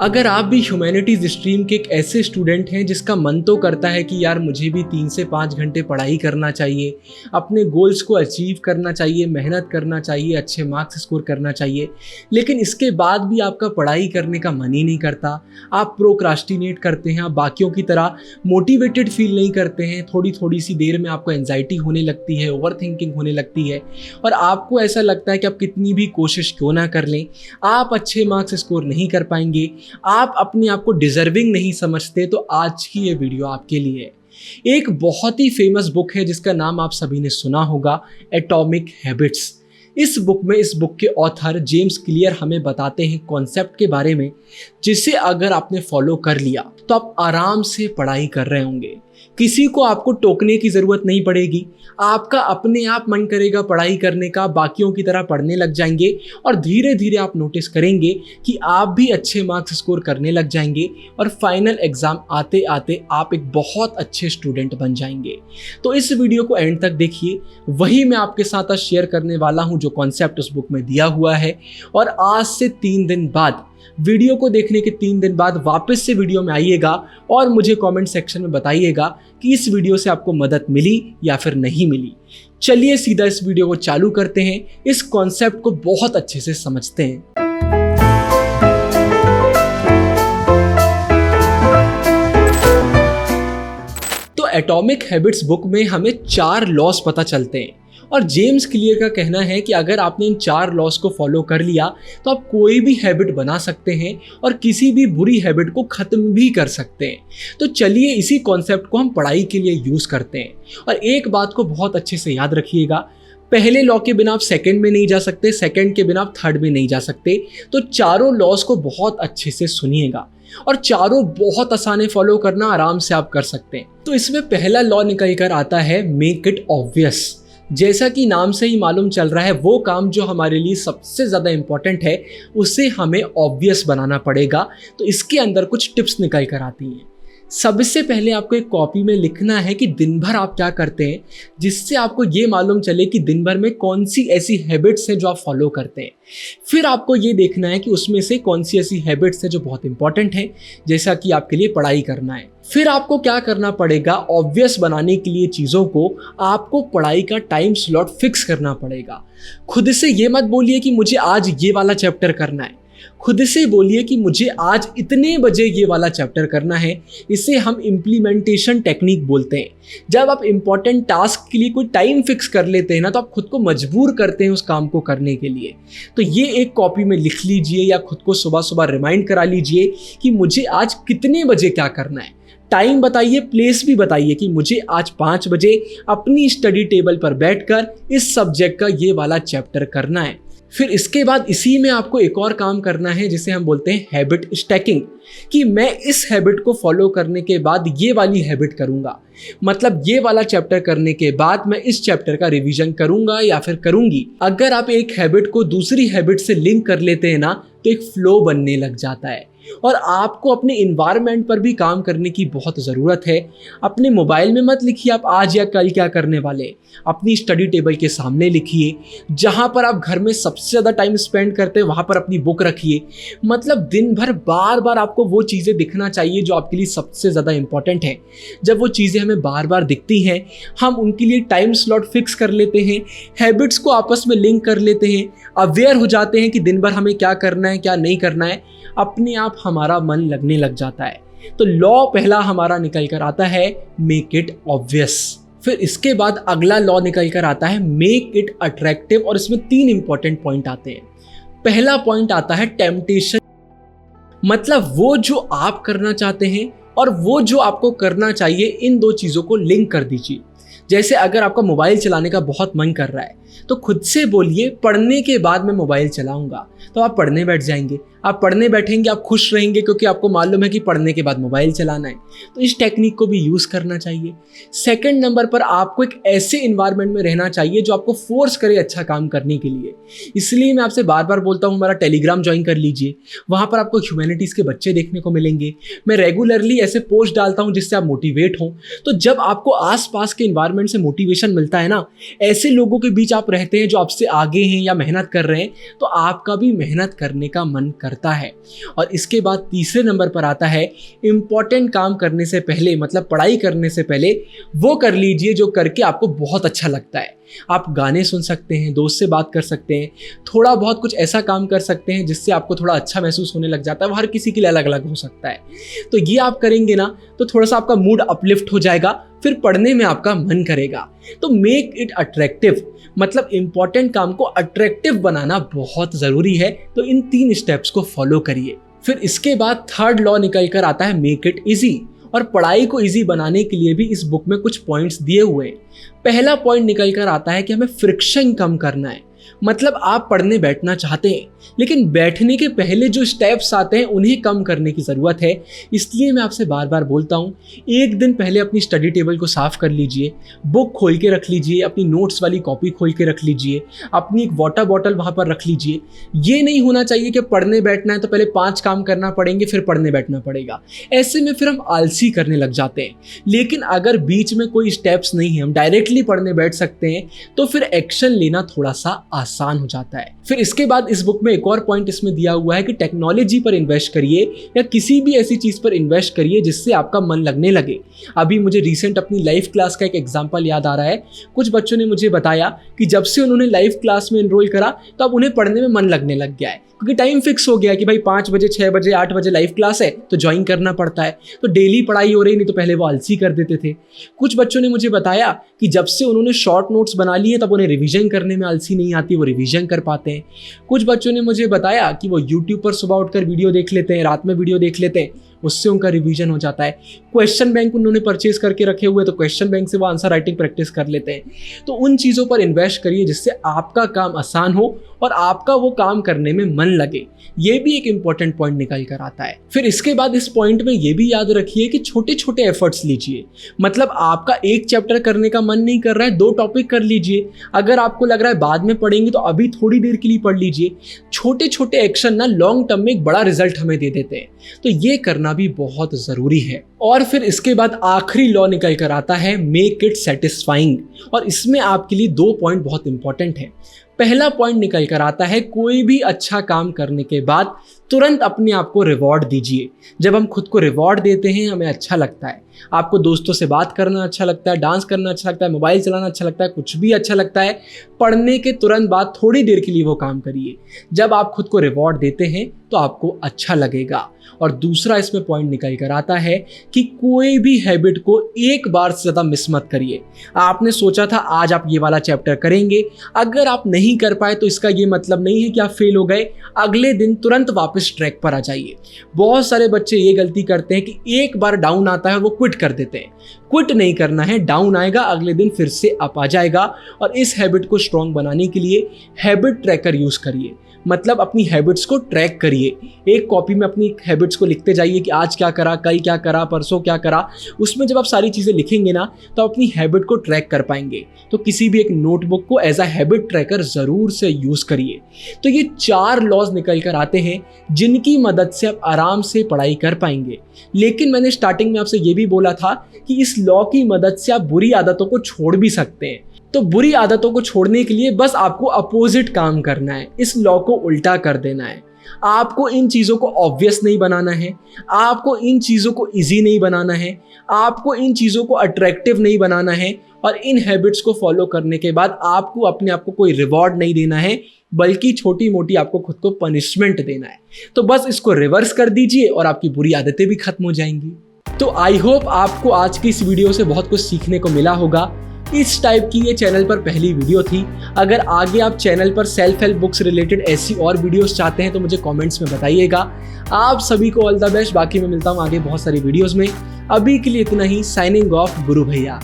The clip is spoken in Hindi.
अगर आप भी ह्यूमैनिटीज़ स्ट्रीम के एक ऐसे स्टूडेंट हैं जिसका मन तो करता है कि यार मुझे भी 3 से 5 घंटे पढ़ाई करना चाहिए, अपने गोल्स को अचीव करना चाहिए, मेहनत करना चाहिए, अच्छे मार्क्स स्कोर करना चाहिए, लेकिन इसके बाद भी आपका पढ़ाई करने का मन ही नहीं करता, आप प्रोक्रास्टिनेट करते हैं, आप बाकियों की तरह मोटिवेटेड फील नहीं करते हैं, थोड़ी थोड़ी सी देर में आपको एंजाइटी होने लगती है, ओवर थिंकिंग होने लगती है और आपको ऐसा लगता है कि आप कितनी भी कोशिश क्यों ना कर लें, आप अच्छे मार्क्स स्कोर नहीं कर पाएंगे, आप अपने आप को डिजर्विंग नहीं समझते, तो आज की ये वीडियो आपके लिए है। एक बहुत ही फेमस बुक है जिसका नाम आप सभी ने सुना होगा, एटॉमिक हैबिट्स। इस बुक के ऑथर जेम्स क्लियर हमें बताते हैं कॉन्सेप्ट के बारे में, जिसे अगर आपने फॉलो कर लिया तो आप आराम से पढ़ाई कर रहे होंगे, किसी को आपको टोकने की ज़रूरत नहीं पड़ेगी, आपका अपने आप मन करेगा पढ़ाई करने का, बाकियों की तरह पढ़ने लग जाएंगे और धीरे धीरे आप नोटिस करेंगे कि आप भी अच्छे मार्क्स स्कोर करने लग जाएंगे और फाइनल एग्ज़ाम आते आते आप एक बहुत अच्छे स्टूडेंट बन जाएंगे। तो इस वीडियो को एंड तक देखिए, वही मैं आपके साथ आज शेयर करने वाला हूँ जो कॉन्सेप्ट उस बुक में दिया हुआ है। और आज से 3 दिन बाद, वीडियो को देखने के 3 दिन बाद वापस से वीडियो में आइएगा और मुझे कमेंट सेक्शन में बताइएगा कि इस वीडियो से आपको मदद मिली या फिर नहीं मिली। चलिए सीधा इस वीडियो को चालू करते हैं, इस कॉन्सेप्ट को बहुत अच्छे से समझते हैं। तो एटॉमिक हैबिट्स बुक में हमें 4 लॉस पता चलते हैं और जेम्स क्लियर का कहना है कि अगर आपने इन 4 लॉस को फॉलो कर लिया तो आप कोई भी हैबिट बना सकते हैं और किसी भी बुरी हैबिट को ख़त्म भी कर सकते हैं। तो चलिए इसी कॉन्सेप्ट को हम पढ़ाई के लिए यूज़ करते हैं। और एक बात को बहुत अच्छे से याद रखिएगा, पहले लॉ के बिना आप सेकंड में नहीं जा सकते, सेकंड के बिना आप थर्ड में नहीं जा सकते। तो चारों लॉस को बहुत अच्छे से सुनिएगा और चारों बहुत आसान है फॉलो करना, आराम से आप कर सकते हैं। तो इसमें पहला लॉ निकल कर आता है, मेक इट ऑब्वियस। जैसा कि नाम से ही मालूम चल रहा है, वो काम जो हमारे लिए सबसे ज़्यादा इम्पॉर्टेंट है उसे हमें ऑब्वियस बनाना पड़ेगा। तो इसके अंदर कुछ टिप्स निकल कर आती हैं। सबसे पहले आपको एक कॉपी में लिखना है कि दिन भर आप क्या करते हैं, जिससे आपको ये मालूम चले कि दिन भर में कौन सी ऐसी हैबिट्स हैं जो आप फॉलो करते हैं। फिर आपको ये देखना है कि उसमें से कौन सी ऐसी हैबिट्स हैं जो बहुत इंपॉर्टेंट हैं, जैसा कि आपके लिए पढ़ाई करना है। फिर आपको क्या करना पड़ेगा, ऑब्वियस बनाने के लिए चीज़ों को आपको पढ़ाई का टाइम स्लॉट फिक्स करना पड़ेगा। खुद से ये मत बोलिए कि मुझे आज ये वाला चैप्टर करना है, खुद से बोलिए कि मुझे आज इतने बजे ये वाला चैप्टर करना है। इसे हम इम्प्लीमेंटेशन टेक्निक बोलते हैं। जब आप इम्पॉर्टेंट टास्क के लिए कोई टाइम फिक्स कर लेते हैं ना, तो आप खुद को मजबूर करते हैं उस काम को करने के लिए। तो ये एक कॉपी में लिख लीजिए या खुद को सुबह सुबह रिमाइंड करा लीजिए कि मुझे आज कितने बजे क्या करना है। टाइम बताइए, प्लेस भी बताइए कि मुझे आज 5 बजे अपनी स्टडी टेबल पर बैठकर इस सब्जेक्ट का ये वाला चैप्टर करना है। फिर इसके बाद इसी में आपको एक और काम करना है जिसे हम बोलते हैं हैबिट स्टैकिंग, कि मैं इस हैबिट को फॉलो करने के बाद ये वाली हैबिट करूँगा। मतलब ये वाला चैप्टर करने के बाद मैं इस चैप्टर का रिवीजन करूँगा या फिर करूँगी। अगर आप एक हैबिट को दूसरी हैबिट से लिंक कर लेते हैं ना, तो एक फ्लो बनने लग जाता है। और आपको अपने इन्वायरमेंट पर भी काम करने की बहुत ज़रूरत है। अपने मोबाइल में मत लिखिए आप आज या कल क्या करने वाले, अपनी स्टडी टेबल के सामने लिखिए। जहाँ पर आप घर में सबसे ज़्यादा टाइम स्पेंड करते हैं वहाँ पर अपनी बुक रखिए। मतलब दिन भर बार बार आपको वो चीज़ें दिखना चाहिए जो आपके लिए सबसे ज़्यादा इंपॉर्टेंट हैं। जब वो चीज़ें हमें बार बार दिखती हैं, हम उनके लिए टाइम स्लॉट फिक्स कर लेते हैं, हैबिट्स को आपस में लिंक कर लेते हैं, अवेयर हो जाते हैं कि दिन भर हमें क्या करना है क्या नहीं करना है, अपने आप हमारा मन लगने लग जाता है। तो लॉ पहला हमारा निकल कर आता है, मेक इट ऑब्वियस। फिर इसके बाद अगला लॉ निकल कर आता है, मेक इट अट्रैक्टिव। और इसमें 3 इंपॉर्टेंट पॉइंट आते हैं। पहला पॉइंट आता है टेम्पटेशन, मतलब वो जो आप करना चाहते हैं और वो जो आपको करना चाहिए, इन 2 चीज़ों को लिंक कर दीजिए। जैसे अगर आपका मोबाइल चलाने का बहुत मन कर रहा है तो खुद से बोलिए पढ़ने के बाद मैं मोबाइल चलाऊंगा, तो आप पढ़ने बैठ जाएंगे। आप पढ़ने बैठेंगे, आप खुश रहेंगे क्योंकि आपको मालूम है कि पढ़ने के बाद मोबाइल चलाना है। तो इस टेक्निक को भी यूज़ करना चाहिए। सेकंड नंबर पर आपको एक ऐसे इन्वायरमेंट में रहना चाहिए जो आपको फोर्स करे अच्छा काम करने के लिए। इसलिए मैं आपसे बार बार बोलता हूँ, हमारा टेलीग्राम ज्वाइन कर लीजिए, वहाँ पर आपको ह्यूमैनिटीज़ के बच्चे देखने को मिलेंगे। मैं रेगुलरली ऐसे पोस्ट डालता हूँ जिससे आप मोटिवेट हों। तो जब आपको आसपास के इन्वायरमेंट से मोटिवेशन मिलता है ना, ऐसे लोगों के बीच आप आप रहते हैं जो आपसे आगे हैं या मेहनत कर रहे हैं, तो आपका भी मेहनत करने का मन करता है। और इसके बाद तीसरे नंबर पर आता है इम्पॉर्टेंट काम करने से पहले, मतलब पढ़ाई करने से पहले वो कर लीजिए जो करके आपको बहुत अच्छा लगता है। आप गाने सुन सकते हैं, दोस्त से बात कर सकते हैं, थोड़ा बहुत कुछ ऐसा काम कर सकते हैं जिससे आपको थोड़ा अच्छा महसूस होने लग जाता है। वो हर किसी के लिए अलग अलग हो सकता है। तो ये आप करेंगे ना तो थोड़ा सा आपका मूड अपलिफ्ट हो जाएगा, फिर पढ़ने में आपका मन करेगा। तो मेक इट अट्रैक्टिव, मतलब इंपॉर्टेंट काम को अट्रैक्टिव बनाना बहुत ज़रूरी है। तो इन 3 स्टेप्स को फॉलो करिए। फिर इसके बाद थर्ड लॉ निकल कर आता है मेक इट ईजी। और पढ़ाई को इजी बनाने के लिए भी इस बुक में कुछ पॉइंट्स दिए हुए हैं। पहला पॉइंट निकल कर आता है कि हमें फ्रिक्शन कम करना है। मतलब आप पढ़ने बैठना चाहते हैं, लेकिन बैठने के पहले जो स्टेप्स आते हैं उन्हें कम करने की ज़रूरत है। इसलिए मैं आपसे बार बार बोलता हूँ, एक दिन पहले अपनी स्टडी टेबल को साफ़ कर लीजिए, बुक खोल के रख लीजिए, अपनी नोट्स वाली कॉपी खोल के रख लीजिए, अपनी एक वाटर बॉटल वहाँ पर रख लीजिए। ये नहीं होना चाहिए कि पढ़ने बैठना है तो पहले 5 काम करना पड़ेंगे फिर पढ़ने बैठना पड़ेगा। ऐसे में फिर हम आलसी करने लग जाते हैं। लेकिन अगर बीच में कोई स्टेप्स नहीं है, हम डायरेक्टली पढ़ने बैठ सकते हैं, तो फिर एक्शन लेना थोड़ा सा आसान हो जाता है। फिर इसके बाद इस बुक में एक और पॉइंट इसमें दिया हुआ है कि टेक्नोलॉजी पर इन्वेस्ट करिए या किसी भी ऐसी चीज पर इन्वेस्ट करिए जिससे आपका मन लगने लगे। अभी मुझे रिसेंट अपनी लाइव क्लास का एक एग्जांपल याद आ रहा है। कुछ बच्चों ने मुझे बताया कि जब से उन्होंने लाइव क्लास में एनरोल करा तो अब उन्हें पढ़ने में मन लगने लग गया है, क्योंकि टाइम फिक्स हो गया कि भाई 5 बजे, 6 बजे, 8 बजे लाइव क्लास है तो ज्वाइन करना पड़ता है। तो डेली पढ़ाई हो रही, नहीं तो पहले वो आलसी कर देते थे। कुछ बच्चों ने मुझे बताया कि जब से उन्होंने शॉर्ट नोट्स बना लिए तब उन्हें रिवीजन करने में आलसी नहीं आती, वो रिवीजन कर पाते हैं। कुछ बच्चों ने मुझे बताया कि वो यूट्यूब पर सुबह उठकर वीडियो देख लेते हैं, रात में वीडियो देख लेते हैं, उससे उनका रिवीजन हो जाता है। क्वेश्चन बैंक उन्होंने परचेज करके रखे हुए, तो क्वेश्चन बैंक से वो आंसर राइटिंग प्रैक्टिस कर लेते हैं। तो उन चीज़ों पर इन्वेस्ट करिए जिससे आपका काम आसान हो और आपका वो काम करने में मन लगे। ये भी एक इंपॉर्टेंट पॉइंट निकल कर आता है। फिर इसके बाद इस पॉइंट में ये भी याद रखिए कि छोटे छोटे एफर्ट्स लीजिए। मतलब आपका एक चैप्टर करने का मन नहीं कर रहा है, 2 टॉपिक कर लीजिए। अगर आपको लग रहा है बाद में पढ़ेंगे तो अभी थोड़ी देर के लिए पढ़ लीजिए। छोटे छोटे एक्शन ना लॉन्ग टर्म में एक बड़ा रिजल्ट हमें दे देते हैं, तो ये करना भी बहुत ज़रूरी है। और फिर इसके बाद आखिरी लॉ निकल कर आता है मेक इट सेटिस्फाइंग। और इसमें आपके लिए 2 पॉइंट बहुत इंपॉर्टेंट हैं। पहला पॉइंट निकल कर आता है कोई भी अच्छा काम करने के बाद तुरंत अपने आप को रिवॉर्ड दीजिए। जब हम खुद को रिवॉर्ड देते हैं हमें अच्छा लगता है। आपको दोस्तों से बात करना अच्छा लगता है, डांस करना अच्छा लगता है, मोबाइल चलाना अच्छा लगता है, कुछ भी अच्छा लगता है, पढ़ने के तुरंत बाद थोड़ी देर के लिए वो काम करिए। जब आप खुद को रिवॉर्ड देते हैं तो आपको अच्छा लगेगा। और दूसरा इसमें पॉइंट निकल कर आता है कि कोई भी हैबिट को एक बार से ज़्यादा मिस मत करिए। आपने सोचा था आज आप ये वाला चैप्टर करेंगे, अगर आप नहीं कर पाए तो इसका ये मतलब नहीं है कि आप फेल हो गए। अगले दिन तुरंत वापस ट्रैक पर आ जाइए। बहुत सारे बच्चे ये गलती करते हैं कि एक बार डाउन आता है वो क्विट कर देते हैं। क्विट नहीं करना है, डाउन आएगा अगले दिन फिर से अप आ जाएगा। और इस हैबिट को स्ट्रॉन्ग बनाने के लिए हैबिट ट्रैकर यूज़ करिए। मतलब अपनी हैबिट्स को ट्रैक करिए। एक कॉपी में अपनी हैबिट्स को लिखते जाइए कि आज क्या करा, कल क्या करा, परसों क्या करा। उसमें जब आप सारी चीज़ें लिखेंगे ना तो अपनी हैबिट को ट्रैक कर पाएंगे। तो किसी भी एक नोटबुक को एज अ हैबिट ट्रैकर ज़रूर से यूज़ करिए। तो ये 4 लॉज निकल कर आते हैं जिनकी मदद से आप आराम से पढ़ाई कर पाएंगे। लेकिन मैंने स्टार्टिंग में आपसे ये भी बोला था कि इस लॉ की मदद से आप बुरी आदतों को छोड़ भी सकते हैं। तो बुरी आदतों को छोड़ने के लिए बस आपको अपोजिट काम करना है, इस लॉ को उल्टा कर देना है। आपको इन चीज़ों को ऑब्वियस नहीं बनाना है, आपको इन चीज़ों को इजी नहीं बनाना है, आपको इन चीज़ों को अट्रैक्टिव नहीं बनाना है। और इन हैबिट्स को फॉलो करने के बाद आपको अपने आप को कोई रिवॉर्ड नहीं देना है, बल्कि छोटी मोटी आपको खुद को पनिशमेंट देना है। तो बस इसको रिवर्स कर दीजिए और आपकी बुरी आदतें भी खत्म हो जाएंगी। तो आई होप आपको आज की इस वीडियो से बहुत कुछ सीखने को मिला होगा। इस टाइप की ये चैनल पर पहली वीडियो थी। अगर आगे आप चैनल पर सेल्फ हेल्प बुक्स रिलेटेड ऐसी और वीडियोस चाहते हैं तो मुझे कमेंट्स में बताइएगा। आप सभी को ऑल द बेस्ट। बाकी मैं मिलता हूँ आगे बहुत सारी वीडियोस में। अभी के लिए इतना ही। साइनिंग ऑफ गुरु भैया।